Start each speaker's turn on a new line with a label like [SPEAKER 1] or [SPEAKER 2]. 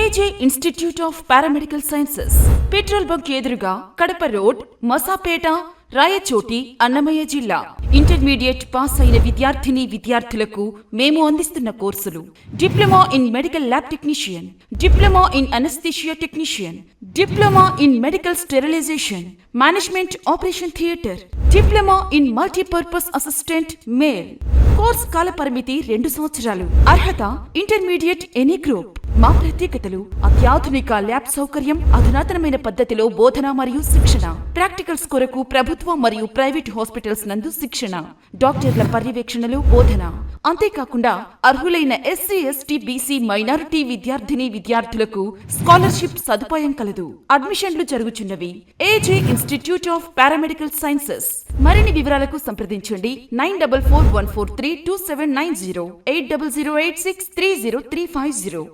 [SPEAKER 1] ఏజే institute of paramedical sciences, petrol bunk ఎదురుగా, Kadapa road, Masapeta, Rayachoti, Annamayya జిల్లా. Intermediate pass అయిన విద్యార్థులకు మేము అందిస్తున్న కోర్సులు: diploma in medical lab technician, diploma in anaesthesia technician, diploma in medical sterilisation, management operation theatre, diploma in multipurpose assistant male. Course కాల పరిమితి 2 సంవత్సరాలు. అర్హత ఇంటర్మీడియట్ ఎనీ గ్రూప్. మా ప్రత్యేకతలు: అత్యాధునిక ల్యాబ్ సౌకర్యం, అధునాతనమైన పద్ధతిలో బోధన మరియు శిక్షణ, ప్రాక్టికల్స్ కొరకు ప్రభుత్వ మరియు ప్రైవేట్ హాస్పిటల్స్ నందు శిక్షణ, డాక్టర్ల పర్యవేక్షణలో బోధన. అంతేకాకుండా అర్హులైన ఎస్సీ, ఎస్టీ, బీసీ, మైనారిటీ విద్యార్థులకు స్కాలర్షిప్ సదుపాయం కలదు. అడ్మిషన్లు జరుగుచున్నవి. ఏజే ఇన్స్టిట్యూట్ ఆఫ్ పారామెడికల్ సైన్సెస్. మరిన్ని వివరాలకు సంప్రదించండి 9441432790, 8008630350.